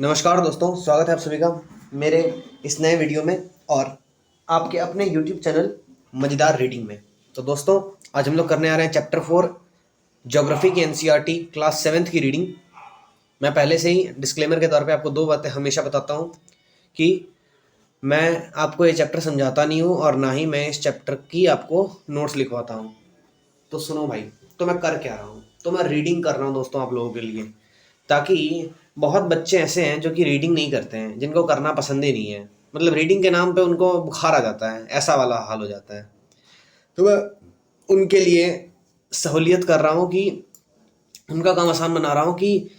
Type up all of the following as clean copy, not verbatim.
नमस्कार दोस्तों, स्वागत है आप सभी का मेरे इस नए वीडियो में और आपके अपने YouTube चैनल मज़ेदार रीडिंग में। तो दोस्तों, आज हम लोग करने आ रहे हैं चैप्टर 4 ज्योग्राफी की NCERT क्लास 7th की रीडिंग। मैं पहले से ही डिस्क्लेमर के तौर पे आपको दो बातें हमेशा बताता हूँ कि मैं आपको ये चैप्टर समझाता नहीं हूँ और ना ही मैं इस चैप्टर की आपको नोट्स लिखवाता हूँ। तो सुनो भाई, तो मैं कर क्या रहा हूँ, तो मैं रीडिंग कर रहा हूँ दोस्तों आप लोगों के लिए, ताकि बहुत बच्चे ऐसे हैं जो कि रीडिंग नहीं करते हैं, जिनको करना पसंद ही नहीं है। मतलब रीडिंग के नाम पे उनको बुखार आ जाता है, ऐसा वाला हाल हो जाता है। तो मैं उनके लिए सहूलियत कर रहा हूँ कि उनका काम आसान बना रहा हूँ कि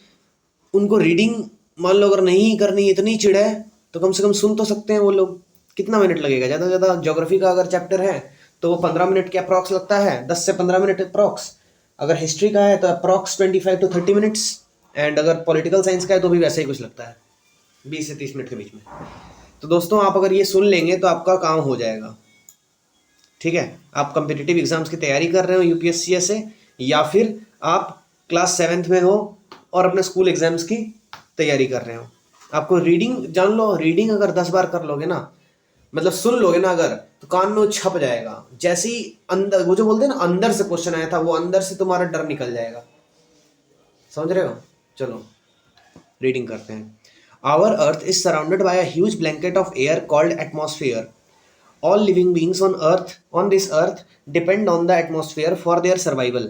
उनको रीडिंग मान लो अगर नहीं करनी, इतनी चिढ़ है तो कम से कम सुन तो सकते हैं वो लोग। कितना मिनट लगेगा ज़्यादा से ज़्यादा? ज्योग्राफी का अगर चैप्टर है तो वो 15 मिनट के अप्रॉक्स लगता है, 10 से 15 मिनट अप्रॉक्स। अगर हिस्ट्री का है तो अप्रॉक्स 25 to 30 मिनट्स। एंड अगर पॉलिटिकल साइंस का है तो भी वैसे ही कुछ लगता है, 20 से 30 मिनट के बीच में। तो दोस्तों, आप अगर ये सुन लेंगे तो आपका काम हो जाएगा। ठीक है, आप कम्पिटिटिव एग्जाम्स की तैयारी कर रहे हो यूपीएससी से, या फिर आप क्लास 7th में हो और अपने स्कूल एग्जाम्स की तैयारी कर रहे हो। आपको रीडिंग जान लो, रीडिंग अगर 10 बार कर लोगे ना, मतलब सुन लोगे ना अगर, तो कान में वो छप जाएगा। जैसे ही अंदर, वो जो बोलते हैं ना अंदर से क्वेश्चन आया था, वो अंदर से तुम्हारा डर निकल जाएगा। समझ रहे हो? चलो रीडिंग करते हैं। Our earth is surrounded by a huge blanket of air called atmosphere. All living beings on this earth, depend on the atmosphere for their survival.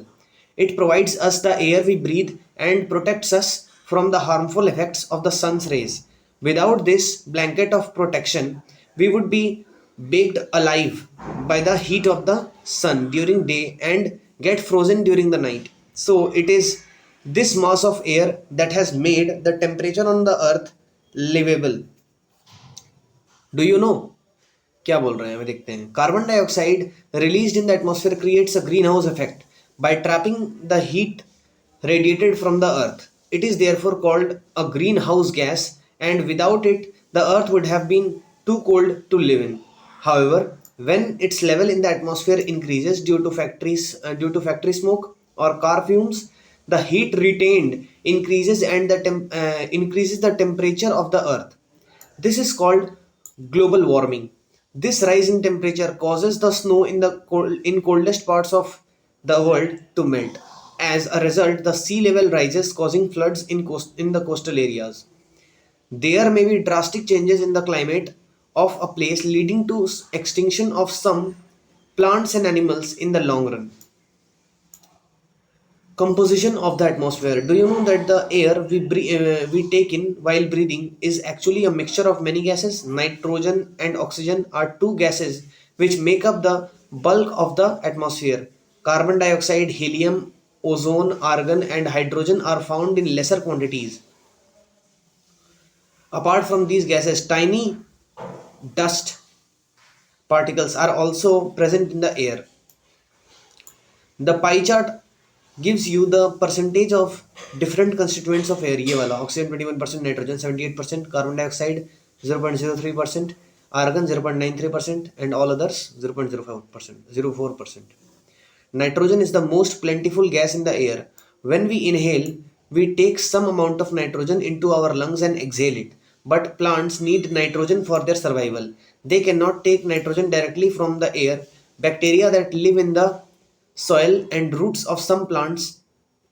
It provides us the air we breathe and protects us from the harmful effects of the sun's rays. Without this blanket of protection, we would be baked alive by the heat of the sun during day and get frozen during the night. So it is this mass of air that has made the temperature on the earth livable. Do you know? क्या बोल रहे हैं हमें देखते हैं। Carbon dioxide released in the atmosphere creates a green house effect bye trapping the heat radiated from the earth. It is therefore called a greenhouse gas, and without it the earth would have been too cold to live in. However, when its level in the atmosphere increases due to factory smoke or car fumes, the heat retained increases and increases the temperature of the earth. This is called global warming. This rise in temperature causes the snow in coldest parts of the world to melt. As a result, the sea level rises, causing floods in the coastal areas. There may be drastic changes in the climate of a place, leading to extinction of some plants and animals in the long run. Composition of the atmosphere. Do you know that the air we take in while breathing is actually a mixture of many gases? Nitrogen and oxygen are two gases which make up the bulk of the atmosphere. Carbon dioxide, helium, ozone, argon, and hydrogen are found in lesser quantities. Apart from these gases, tiny dust particles are also present in the air. The pie chart gives you the percentage of different constituents of air. ये वाला oxygen 21%, nitrogen 78%, carbon dioxide 0.03%, argon 0.93%, and all others 0.04%. Nitrogen is the most plentiful gas in the air. When we inhale, we take some amount of nitrogen into our lungs and exhale it. But plants need nitrogen for their survival. They cannot take nitrogen directly from the air. Bacteria that live in the soil and roots of some plants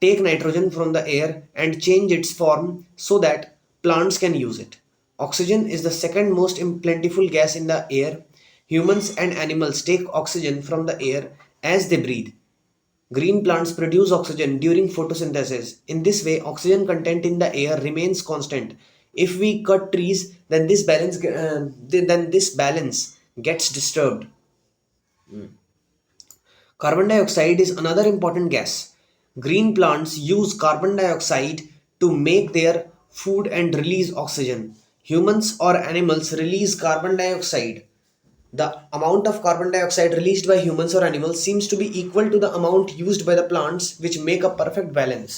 take nitrogen from the air and change its form so that plants can use it. Oxygen is the second most plentiful gas in the air. Humans and animals take oxygen from the air as they breathe. Green plants produce oxygen during photosynthesis. In this way, oxygen content in the air remains constant. If we cut trees, then this balance gets disturbed. Carbon dioxide is another important gas. Green plants use carbon dioxide to make their food and release oxygen. Humans or animals release carbon dioxide. The amount of carbon dioxide released by humans or animals seems to be equal to the amount used by the plants, which make a perfect balance.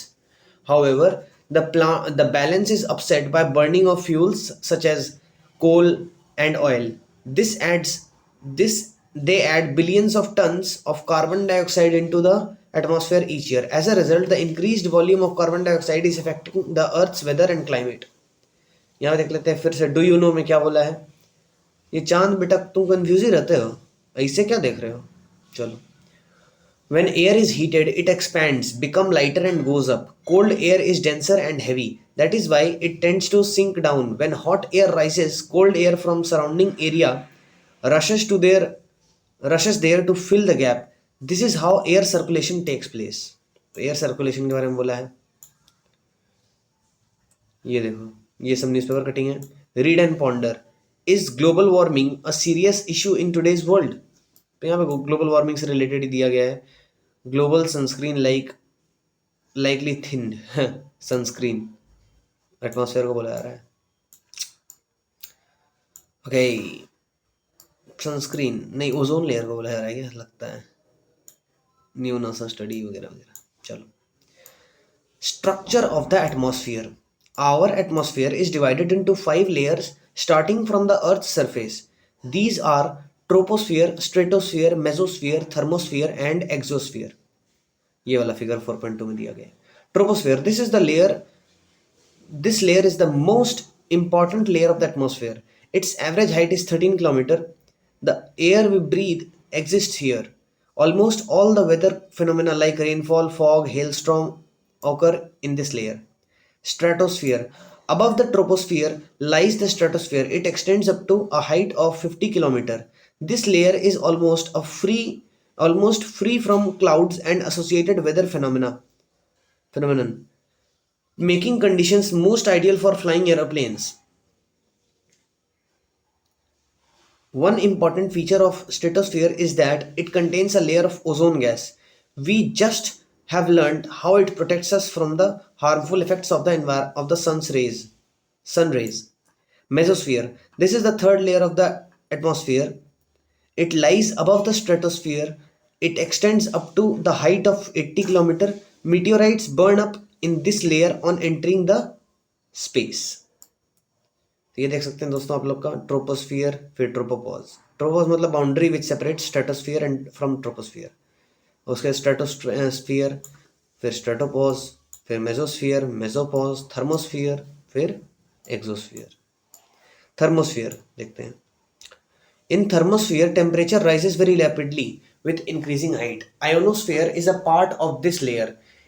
However, the balance is upset by burning of fuels such as coal and oil. This adds this They add billions of tons of carbon dioxide into the atmosphere each year. As a result, the increased volume of carbon dioxide is affecting the Earth's weather and climate. यहाँ देख लेते हैं फिर से, do you know में क्या बोला है। ये चांद बेटा तुम कंफ्यूज ही रहते हो, ऐसे क्या देख रहे हो। चलो, when air is heated it expands, become lighter and goes up. Cold air is denser and heavy, that is why it tends to sink down. When hot air rises, cold air from surrounding area rushes to their rushes there to fill the gap. This is how air circulation takes place. तो air circulation के बारे में बोला है। ये देखो, ये सब न्यूज़पेपर कटिंग है। Read and ponder, is global warming a serious issue in today's world. तो यहाँ पे ग्लोबल वार्मिंग से रिलेटेड ही दिया गया है। Global sunscreen likely thin sunscreen, atmosphere को बोला जा रहा है। ओके, सनस्क्रीन नहीं, ओजोन लेयर को बोला जा रहा है, क्या लगता है, न्यू नासा स्टडी वगैरह वगैरह। चलो, structure of the atmosphere. Our atmosphere is divided into 5 layers starting from the Earth's surface. These are troposphere, stratosphere, mesosphere, thermosphere and exosphere. ये वाला फिगर 4.2 में दिया गया है। Troposphere, this layer is the most important layer of the atmosphere. Its average height is 13 kilometer. The air we breathe exists here. Almost all the weather phenomena like rainfall, fog, hailstorm occur in this layer. Stratosphere. Above the troposphere lies the stratosphere. It extends up to a height of 50 kilometer. This layer is almost free from clouds and associated weather phenomenon, making conditions most ideal for flying aeroplanes. One important feature of stratosphere is that it contains a layer of ozone gas. We just have learned how it protects us from the harmful effects of the sun rays. Mesosphere. This is the third layer of the atmosphere. It lies above the stratosphere. It extends up to the height of 80 kilometer. Meteorites burn up in this layer on entering the space. तो ये देख सकते हैं दोस्तों आप लोग का troposphere, फिर ट्रोपोपॉज। ट्रोपोज मतलब boundary which separate stratosphere and from troposphere. उसके स्ट्रेटोस्फियर, फिर स्ट्रेटोपॉज, फिर मेसोस्फियर, मेसोपॉज, थर्मोस्फियर, फिर एक्सोस्फियर। थर्मोस्फियर देखते हैं। In thermosphere, temperature rises very rapidly with increasing height. Ionosphere is a part of this layer.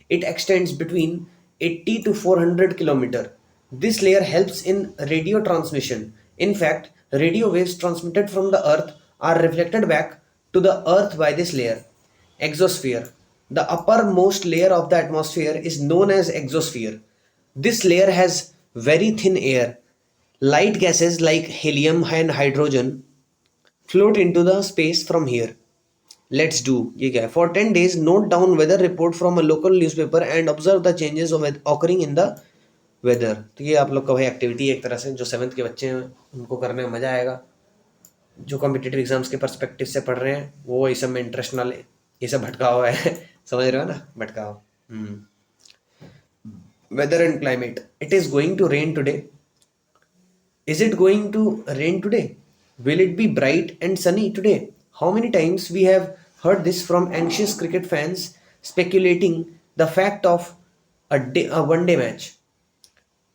It extends between 80 to 400 kilometer. This layer helps in radio transmission. In fact, radio waves transmitted from the Earth are reflected back to the Earth by this layer. Exosphere. The uppermost layer of the atmosphere is known as exosphere. This layer has very thin air. Light gases like helium and hydrogen float into the space from here. Let's do, ये क्या है, for 10 days note down weather report from a local newspaper and observe the changes occurring in the weather. तो ये आप लोग का भाई activity एक तरह से जो 7th के बच्चे हैं उनको करने में मज़ा आएगा। जो कॉम्पिटिटिव एग्जाम्स के पर्सपेक्टिव से पढ़ रहे हैं वो इस सब में इंटरेस्ट ना ले, ये सब भटका हुआ है समझ रहे हो ना, भटका हुआ। Weather and climate, it is going to rain today. Is it going to rain today? Will it be bright and sunny today? How many times we have heard this from anxious cricket fans speculating the fact of a one-day match.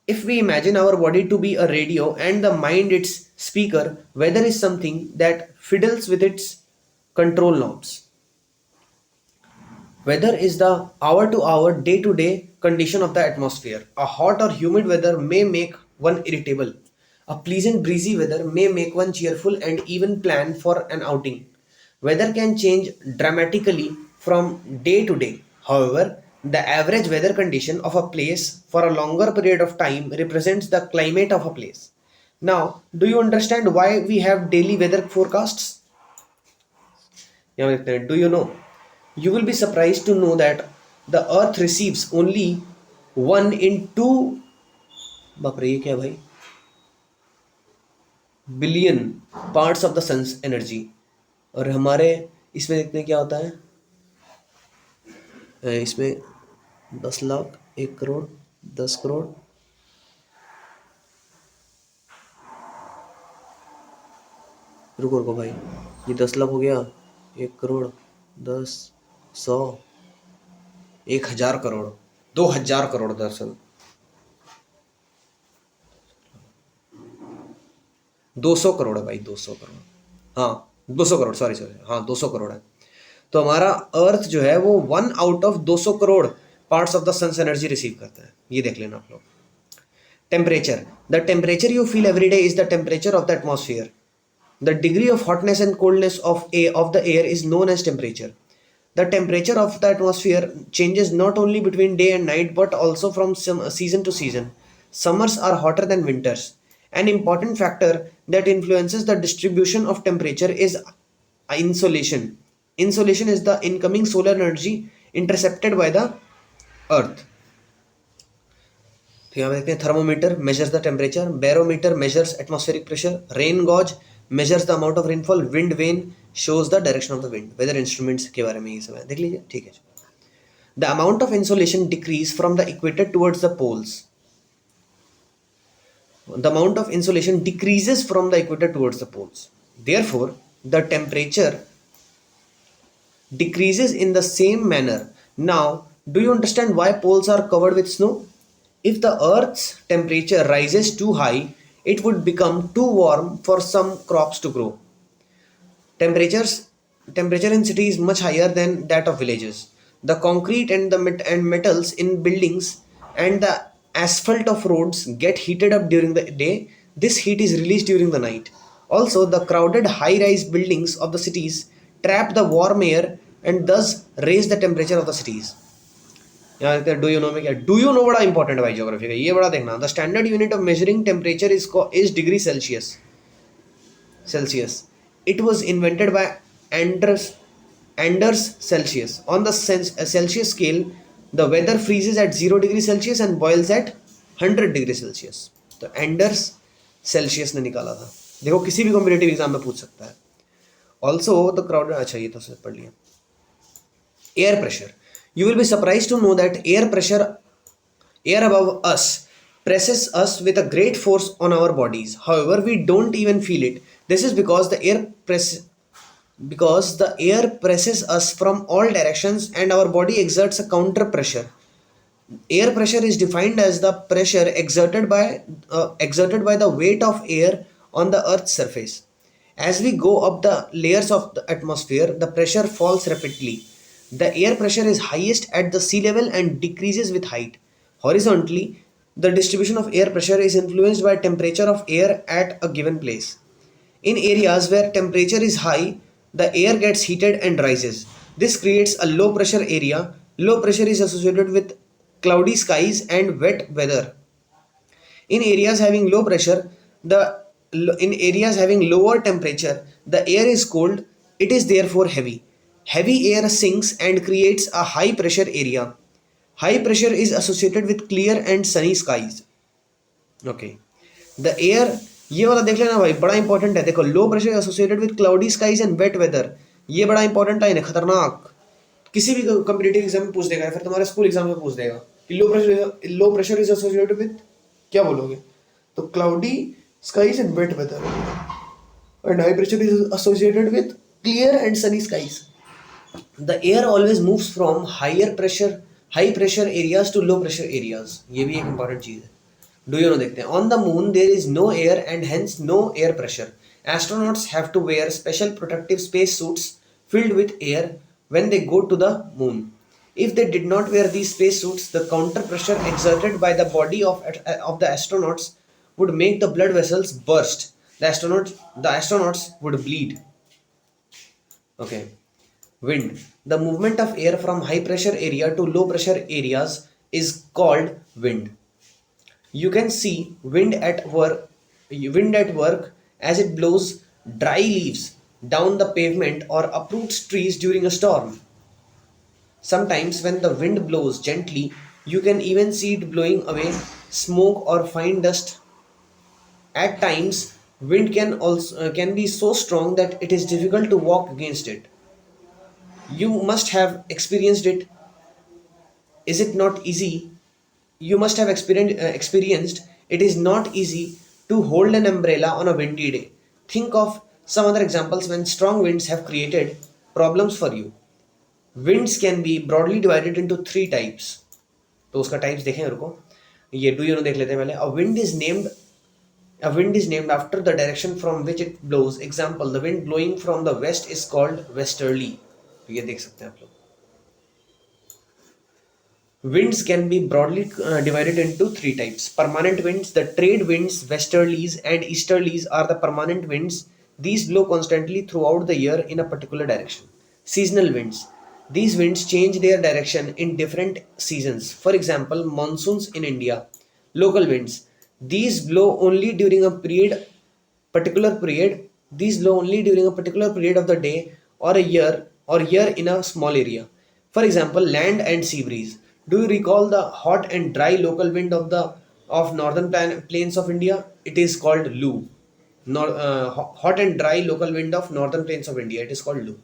If we imagine our body to be a radio and the mind its speaker, weather is something that fiddles with its control knobs. Weather is the hour-to-hour, day-to-day condition of the atmosphere. A hot or humid weather may make one irritable. A pleasant breezy weather may make one cheerful and even plan for an outing. Weather can change dramatically from day to day. However, the average weather condition of a place for a longer period of time represents the climate of a place. Now, do you understand why we have daily weather forecasts? Do you know? You will be surprised to know that the earth receives only 1 in 2 बाप रे ये क्या भाई, billion parts of the sun's energy. और हमारे इसमें देखते हैं क्या होता है, इसमें 10 लाख, 1 करोड़, 10 करोड़, रुको रुको भाई, ये 10 लाख हो गया, 1 करोड़, 10, 100, 1000 करोड़, 2000 करोड़ दरअसल। 200 करोड़ है भाई, 200 करोड़, हाँ 200 करोड़, सॉरी सॉरी, हाँ 200 करोड़ है। तो हमारा अर्थ जो है वो 1 out of 200 crore parts of the sun's energy receive करता है। ये देख लेना आप लोग। Temperature, the temperature you feel every day is the temperature of the atmosphere. The degree of hotness and coldness of the air is known as temperature. The temperature of the atmosphere changes not only between day and night but also from season to season. Summers are hotter than winters. An important factor that influences the distribution of temperature is insolation. Insolation is the incoming solar energy intercepted by the earth. तो यहाँ पे देखते हैं thermometer measures the temperature, barometer measures atmospheric pressure, rain gauge measures the amount of rainfall, wind vane shows the direction of the wind. Weather instruments के बारे में ये सब है, देख लीजिए, ठीक है। The amount of insolation decrease from the equator towards the poles. The amount of insolation decreases from the equator towards the poles, therefore the temperature decreases in the same manner. Now, do you understand why poles are covered with snow? If the Earth's temperature rises too high, it would become too warm for some crops to grow. Temperature in cities is much higher than that of villages. The concrete and and metals in buildings and the asphalt of roads get heated up during the day. This heat is released during the night. Also, the crowded high-rise buildings of the cities trap the warm air and thus raise the temperature of the cities. यहाँ do you know में क्या, do you know बड़ा important है भाई geography का, ये बड़ा देखना। The standard unit of measuring temperature is degree Celsius. It was invented by Anders Celsius. On the Celsius scale the weather freezes at 0 degree Celsius and boils at 100 degree Celsius. तो Anders Celsius ने निकाला था। देखो किसी भी competitive exam में पूछ सकता है। ऑल्सो द क्राउड, अच्छा ये तो पढ़ लिया। Air pressure. You will be surprised to know that air above us presses us with a great force on our bodies. However, we don't even feel it. This is because the air presses us from all directions and our body exerts a counter pressure. Air pressure is defined as the pressure exerted by the weight of air on the Earth's surface. As we go up the layers of the atmosphere, the pressure falls rapidly. The air pressure is highest at the sea level and decreases with height. Horizontally, the distribution of air pressure is influenced by temperature of air at a given place. In areas where temperature is high, the air gets heated and rises. This creates a low pressure area. Low pressure is associated with cloudy skies and wet weather. In areas having low pressure, in areas having lower temperature, the air is cold. It is therefore heavy. Heavy air sinks and creates a high pressure area. High pressure is associated with clear and sunny skies. Okay. The air, ये वाला देख लेना भाई, बड़ा important है। देखो, low pressure associated with cloudy skies and wet weather, ये बड़ा इंपॉर्टेंट है, खतरनाक। किसी भी कॉम्पिटिटिव एग्जाम में पूछ देगा, फिर तुम्हारे स्कूल एग्जाम में पूछ देगा कि low pressure is associated with, क्या बोलोगे? तो cloudy skies and wet weather, and high pressure is associated with clear and sunny skies. The air always moves from high pressure areas to low pressure areas. ये भी एक important चीज है। Do you know, देखते हैं। On the moon there is no air and hence no air pressure. Astronauts have to wear special protective space suits filled with air when they go to the moon. If they did not wear these space suits, the counter pressure exerted by the body of the astronauts would make the blood vessels burst. The astronauts would bleed. Okay. Wind. The movement of air from high pressure area to low pressure areas is called wind. You can see wind at work as it blows dry leaves down the pavement or uproots trees during a storm. Sometimes when the wind blows gently, you can even see it blowing away smoke or fine dust. At times, wind can be so strong that it is difficult to walk against it. You must have experienced it. Is it not easy? You must have experienced it is not easy to hold an umbrella on a windy day. Think of some other examples when strong winds have created problems for you. Winds can be broadly divided into 3 types. तो उसका types देखें, रुको, ये do you no देख लेते हैं पहले। A wind is named A wind is named after the direction from which it blows. Example, the wind blowing from the west is called westerly. तो ये देख सकते हैं आप लोग. Winds can be broadly divided into three types. Permanent winds, the trade winds, westerlies and easterlies are the permanent winds. These blow constantly throughout the year in a particular direction. Seasonal winds. These winds change their direction in different seasons. For example, monsoons in India. Local winds. These blow only during a particular period. These blow only during a particular period of the day or a year in a small area. For example, land and sea breeze. Do you recall the hot and dry local wind of northern plains of India? It is called Lu. Hot and dry local wind of northern plains of India. It is called Lu.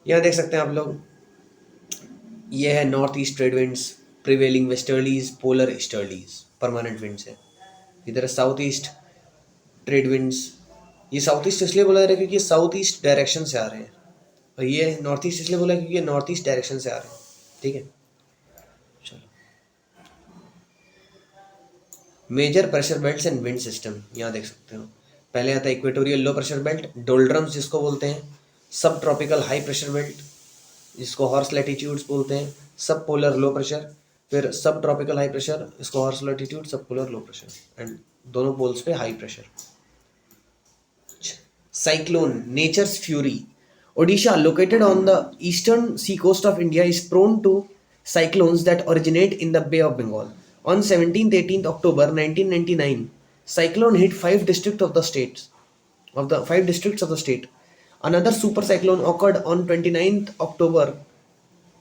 यहाँ देख सकते हैं आप लोग, ये है north east trade winds, prevailing westerlies, polar easterlies, permanent winds है. इधर साउथ ईस्ट ट्रेड विंड्स. ये साउथ ईस्ट इसलिए बोला जा रहा है क्योंकि साउथ ईस्ट डायरेक्शन से आ रहे हैं, और ये नॉर्थ ईस्ट इसलिए बोला क्योंकि ये नॉर्थ ईस्ट डायरेक्शन से आ रहे हैं. ठीक है, चलो. Major pressure belts and wind system यहाँ देख सकते हो. पहले आता है इक्वेटोरियल लो प्रेशर बेल्ट, डोल्ड्रम्स जिसको बोलते हैं, सब ट्रॉपिकल हाई प्रेशर बेल्ट जिसको हॉर्स लैटिट्यूड्स बोलते हैं, सब पोलर लो प्रेशर, फिर सब ट्रॉपिकल हाई प्रेशर इसको हॉर्स लैटिट्यूड, सब पोलर लो प्रेशर, एंड दोनों पोल्स पे high pressure. Cyclone, nature's fury. Odisha, located on the eastern seacoast of India, is prone to cyclones that originate in the Bay of Bengal. On 17th-18th October 1999, cyclone hit five districts of the state. Another super cyclone occurred on 29th October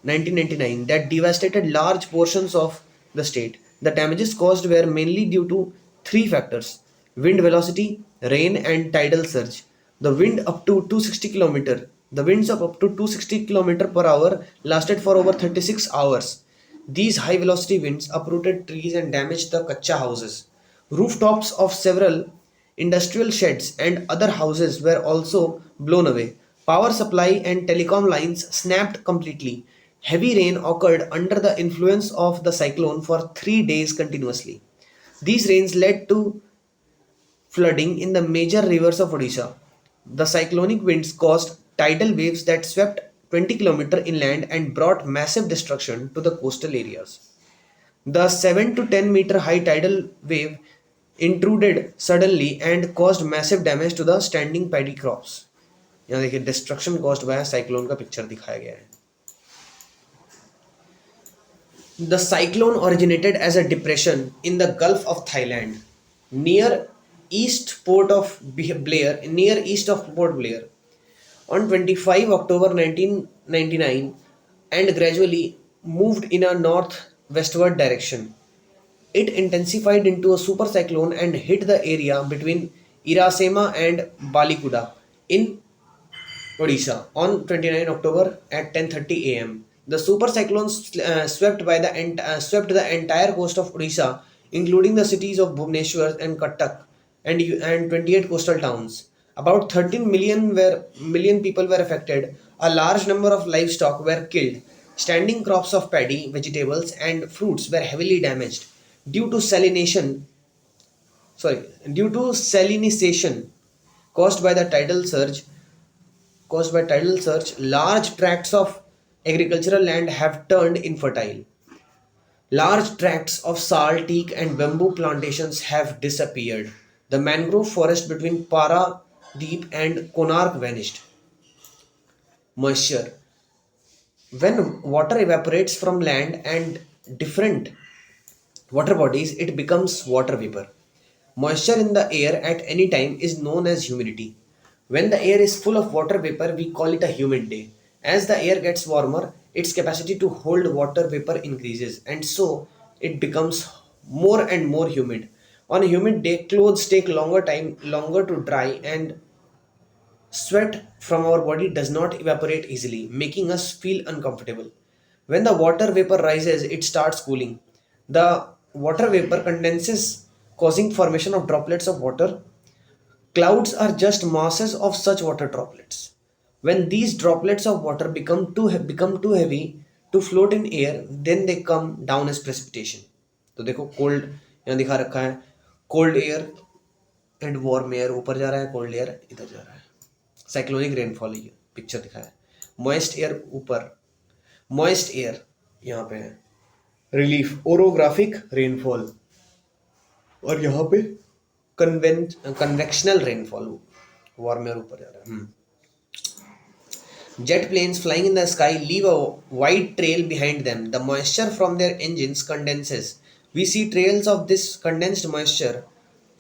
1999 that devastated large portions of the state. The damages caused were mainly due to three factors: wind velocity, rain, and tidal surge. The wind up to 260 km. The winds of up to 260 km per hour lasted for over 36 hours. These high velocity winds uprooted trees and damaged the kacha houses. Rooftops of several industrial sheds and other houses were also blown away. Power supply and telecom lines snapped completely. Heavy rain occurred under the influence of the cyclone for 3 days continuously. These rains led to flooding in the major rivers of Odisha. The cyclonic winds caused tidal waves that swept 20 km inland and brought massive destruction to the coastal areas. The 7 to 10 meter high tidal wave intruded suddenly and caused massive damage to the standing paddy crops. यहाँ देखिए destruction caused by cyclone का picture दिखाया गया है. The cyclone originated as a depression in the Gulf of Thailand near east of Port Blair on 25 October 1999 and gradually moved in a northwestward direction. It intensified into a super cyclone and hit the area between Irasema and Balikuda in Odisha on 29 October at 10:30 a.m. The super cyclone swept the entire coast of Odisha, including the cities of Bhubaneswar and Cuttack, and 28 coastal towns. About 13 million people were affected. A large number of livestock were killed. Standing crops of paddy, vegetables, and fruits were heavily damaged due to salinization caused by tidal surge. Large tracts of agricultural land have turned infertile. Large tracts of sal, teak, and bamboo plantations have disappeared. The mangrove forest between Paradeep and Konark vanished. Moisture. When water evaporates from land and different water bodies, it becomes water vapor. Moisture in the air at any time is known as humidity. When the air is full of water vapor, we call it a humid day. As the air gets warmer, its capacity to hold water vapor increases, and so it becomes more and more humid. On a humid day, clothes take longer to dry, and sweat from our body does not evaporate easily, making us feel uncomfortable. When the water vapor rises, it starts cooling. The water vapor condenses, causing formation of droplets of water. Clouds are just masses of such water droplets. When these droplets of water become too heavy to float in air, then they come down as precipitation. तो देखो cold यहाँ दिखा रखा है, cold air and warm air ऊपर जा रहा है, कोल्ड एयर इधर जा रहा है। साइक्लोनिक रेनफॉल ये पिक्चर दिखाया है। मॉइस्ट एयर ऊपर, मॉइस्ट एयर यहाँ पे है। रिलीफ ओरोग्राफिक रेनफॉल, और यहाँ पे कन्वेक्शनल रेनफॉल, वार्म एयर ऊपर जा रहा है। Jet planes flying in the sky leave a wide trail behind them. The moisture from their engines condenses. We see trails of this condensed moisture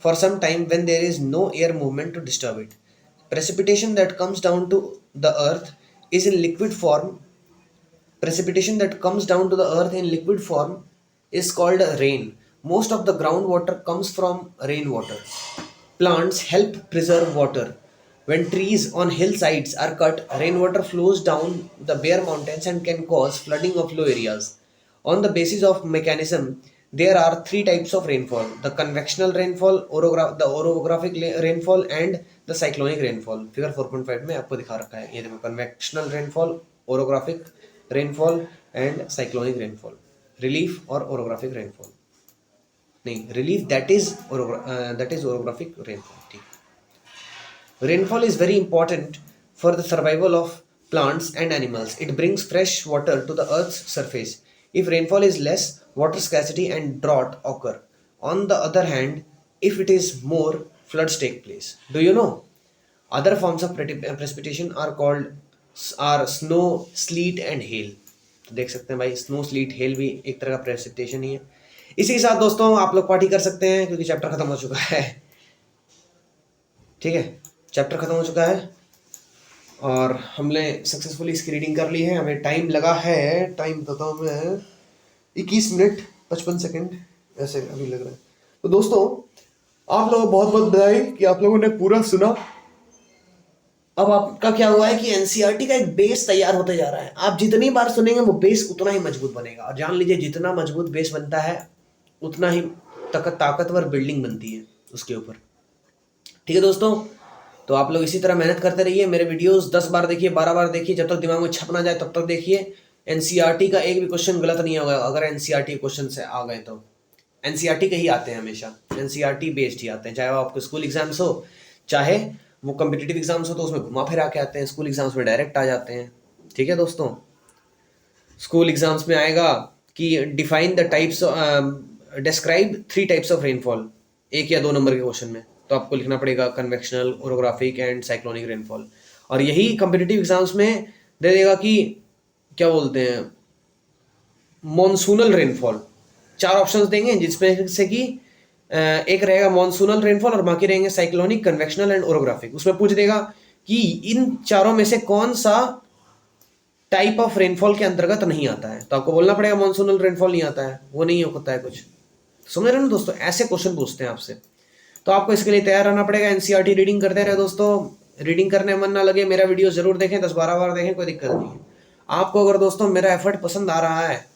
for some time when there is no air movement to disturb it. Precipitation that comes down to the earth is in liquid form. Precipitation that comes down to the earth in liquid form is called rain. Most of the groundwater comes from rainwater. Plants help preserve water. When trees on hillsides are cut, rainwater flows down the bare mountains and can cause flooding of low areas. On the basis of mechanism, there are three types of rainfall: the convectional rainfall, the orographic rainfall, and the cyclonic rainfall. Figure 4.5 में आपको दिखा रखा है, ये देखो, convectional rainfall, orographic rainfall and cyclonic rainfall. Relief और orographic rainfall. नहीं, relief that is orographic rainfall. ठीक. Rainfall is very important for the survival of plants and animals. It brings fresh water to the earth's surface. If rainfall is less, water scarcity and drought occur. On the other hand, if it is more, floods take place. Do you know? Other forms of precipitation are snow, sleet and hail. तो देख सकते हैं भाई, snow slit hello भी एक तरह का precipitation ही है। इसी के साथ दोस्तों आप लोग पार्टी कर सकते हैं, क्योंकि चैप्टर खत्म हो चुका है। ठीक है, चैप्टर खत्म हो चुका है और हमने सक्सेसफुली इसकी रीडिंग कर ली है। हमें टाइम लगा है, टाइम बताता हूँ मैं, 21 मिनट 55 सेकेंड ऐसे अभी लग रहा है। तो दोस्तों आप लोगों को बहुत बहुत बधाई कि आप लोगों ने पूरा सुना। अब आपका क्या हुआ है कि एनसीईआरटी का एक बेस तैयार होते जा रहा है। आप जितनी बार सुनेंगे वो बेस उतना ही मजबूत बनेगा, और जान लीजिए जितना मजबूत बेस बनता है उतना ही ताकतवर बिल्डिंग बनती है उसके ऊपर। ठीक है दोस्तों, तो आप लोग इसी तरह मेहनत करते रहिए। मेरे वीडियोस 10 बार देखिए, 12 बार देखिए, जब तक दिमाग में छप ना जाए तब तक देखिए। एनसीईआरटी का एक भी क्वेश्चन गलत नहीं होगा। अगर एनसीईआरटी क्वेश्चन से आ गए तो एनसीईआरटी के ही आते हैं, हमेशा एनसीईआरटी बेस्ड ही आते हैं। चाहे वो आपके स्कूल एग्जाम्स हो, चाहे वो कॉम्पिटिटिव एग्जाम्स हो, तो उसमें घुमा फिरा के आते हैं। स्कूल एग्जाम्स में डायरेक्ट आ जाते हैं। ठीक है दोस्तों, स्कूल एग्जाम्स में आएगा कि define the types, describe 3 types of rainfall, 1 या 2 नंबर के क्वेश्चन में, तो आपको लिखना पड़ेगा convectional, orographic and cyclonic rainfall. और यही कॉम्पिटिटिव एग्जाम्स में दे देगा कि क्या बोलते हैं, मॉनसूनल रेनफॉल। 4 ऑप्शंस देंगे जिसमें से कि एक रहेगा मॉनसूनल रेनफॉल और बाकी रहेंगे साइक्लोनिक, कन्वेक्शनल एंड ओरोग्राफिक। उसमें पूछ देगा कि इन चारों में से कौन सा टाइप ऑफ रेनफॉल के अंतर्गत नहीं आता है, तो आपको बोलना पड़ेगा मॉनसूनल रेनफॉल नहीं आता है, वो नहीं होता है कुछ। समझ रहे हो ना दोस्तों, ऐसे क्वेश्चन पूछते हैं आपसे, तो आपको इसके लिए तैयार रहना पड़ेगा। एनसीईआरटी रीडिंग करते रहे दोस्तों। रीडिंग करने मन ना लगे, मेरा वीडियो जरूर देखें, 10-12 बार देखें, कोई दिक्कत नहीं है। आपको अगर दोस्तों मेरा एफर्ट पसंद आ रहा है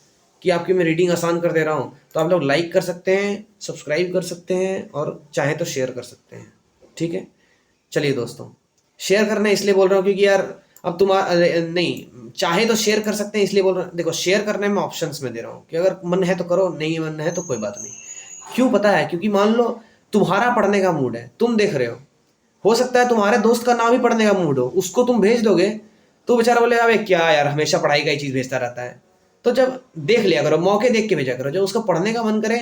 कि आपकी मैं रीडिंग आसान कर दे रहा हूँ, तो आप लोग लाइक कर सकते हैं, सब्सक्राइब कर सकते हैं और चाहे तो शेयर कर सकते हैं। ठीक है, चलिए दोस्तों, शेयर करना इसलिए बोल रहा हूँ क्योंकि यार अब तुम नहीं चाहे तो शेयर कर सकते हैं, इसलिए बोल रहा हूँ। देखो, शेयर करने में ऑप्शंस में दे रहा हूँ कि अगर मन है तो करो, नहीं मन है तो कोई बात नहीं। क्यों पता है? क्योंकि मान लो तुम्हारा पढ़ने का मूड है, तुम देख रहे हो सकता है तुम्हारे दोस्त का नाम ही पढ़ने का मूड हो, उसको तुम भेज दोगे तो बेचारा बोले अबे क्या यार, हमेशा पढ़ाई का ही चीज़ भेजता रहता है। तो जब देख लिया करो, मौके देख के भेजा करो, जब उसका पढ़ने का मन करे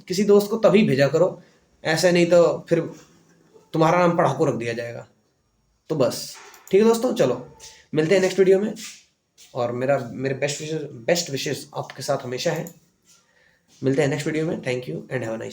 किसी दोस्त को तभी भेजा करो, ऐसे नहीं तो फिर तुम्हारा नाम पढ़ाकू रख दिया जाएगा। तो बस ठीक है दोस्तों, चलो मिलते हैं नेक्स्ट वीडियो में, और मेरे बेस्ट विशेस आपके साथ हमेशा है। मिलते हैं नेक्स्ट वीडियो में। Thank you and have a nice day.